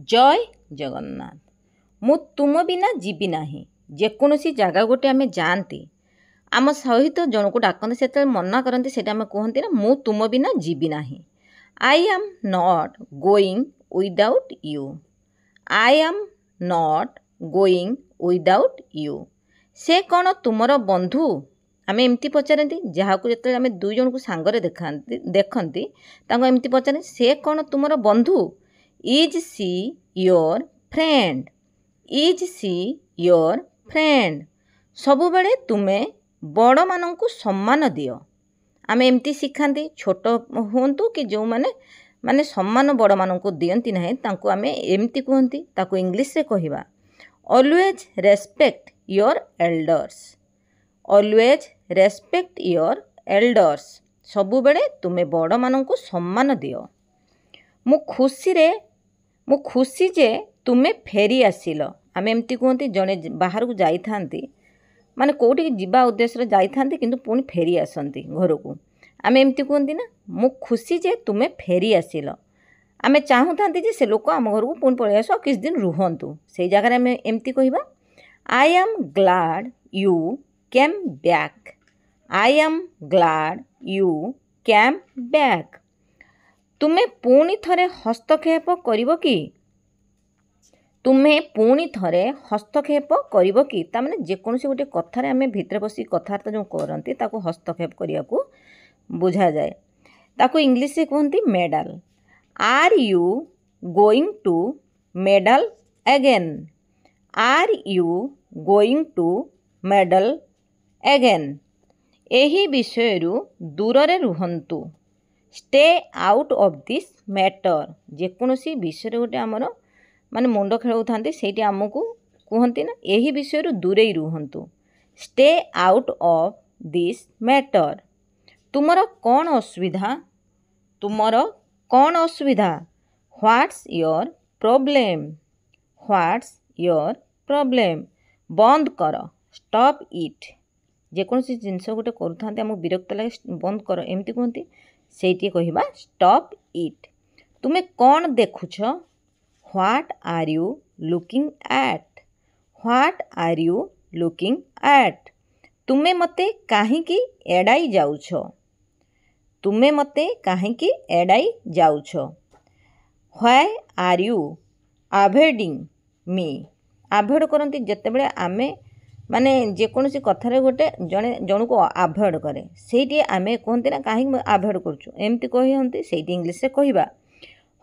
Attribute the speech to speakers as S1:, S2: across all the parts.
S1: जय जगन्नाथ। मु तुम बिना जीवी नाही। जेकोसी जगह गोटे आम जाती आम सहित जन को डाकते से मना करती से कहते ना मु तुम बिना जीवी नाही। I am not going without you. I am not going without you. से कौन तुमर बंधु? आम एमती पचारती जहाँ को जो आम दुई जन को सांगरे देखती एमती पचारती से कौन तुमर बंधु? Is see your friend? Is see your friend? सबु बेले तुम्हें बड़ मानू सम्मान दियो। आम एमती शिखाती छोट हूँ कि जो माने सम्मान बड़ मानू दियंती नहीं तांको आम एमती कहती ताको इंग्लिश रे कहवा always respect your elders. Always respect your elders. सबु बेले तुम्हें बड़ मानू सम्मान दियो। मु खुशी जे तुम्हें फेरी आसिल। आम एमती कहती जड़े बाहर को जाई माने कौटी जीवा उद्देश्य जाती किंतु पुणी फेरी आसती घर को आम एमती कहती ना मु खुशी जे तुम्हें फेरी आसिल। आम चाहूँ जे से लोक आम घर को पुणी पलि आस किस दिन रुहतु से जगह आम एमती कहवा I am glad you came back. I am glad you came back. तुम्हें पुणी थरे हस्तक्षेप करिवो कि? तुम्हें पुणी थरे हस्तक्षेप करिवो कि? तामाने जेकोसी गोटे कथार आम भितर बसी कथबार्ता जो करती ताको हस्तक्षेप करिया को बुझा जाए। ताको इंग्लिश से कहती meddle. Are you going to meddle again? Are you going to meddle again? एही विषयरु दूर रुहंतु। Stay out of this matter. जेकोसी विषय गोटे आमर माने मुंड खेलाऊ से आमको कहती ना यही विषय दूरे रुहंतु। Stay out of this matter. तुमर कौन असुविधा? तुमर कौन असुविधा? What's your problem? What's your problem? बंद कर। Stop it. जेकोसी जिनस गोटे करूँ आमको विरक्त लगे बंद कर एमती कहती से कहवा स्टॉप इट। तुम्हें कौन देखुछ? What are you looking at? What are you looking at? तुम्हें मते काहींकी एड़ाई जाउछ? तुम्हें मते काहींकी एड़ाई जाउछ? Why are you avoiding me? Avoid करती जितेबाला आमे माने जेकोसी कथार गोटे जड़े जन को अवॉइड करे से आम कहते ना कहीं अवॉइड करुँ एमती कहते से इंग्लिश से कहवा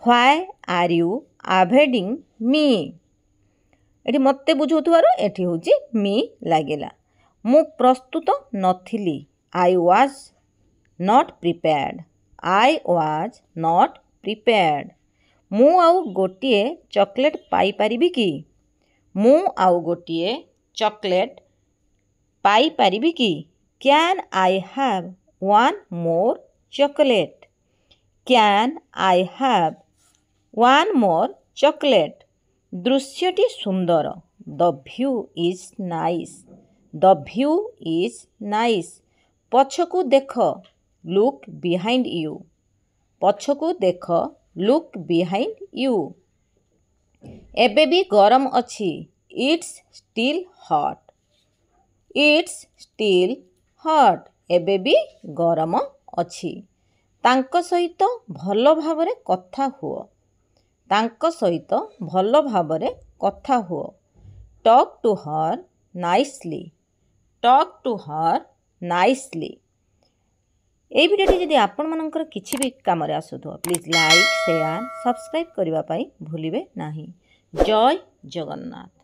S1: why are you avoiding me? ये मत बुझार एटी हूँ मी लगिला। मु प्रस्तुत नथिली। I was not prepared. I was not prepared. मु आउ गोटे चॉकलेट पाई परिबी कि? मु आउ गोटे चॉकलेट पाई परिबी कि? Can I have one more chocolate? Can I have one more chocolate? दृश्यटी सुंदर। The view is nice. The view is nice. पछकू देख। Look behind you. पछकू देख। Look behind you. एबे भी गरम अच्छी। It's still hot. It's still hot. एबे भी गरम अच्छी। तांको सहित भल भावरे कथा हुओ। तांको सहित भल भावरे कथा हुओ। Talk to her nicely. Talk to her nicely. ये भिडियोटी जदि आपण मानकर किछि भी काम रे आसुथो प्लीज लाइक शेयर सब्सक्राइब करबा पई भूलिबे नाही। जय जगन्नाथ।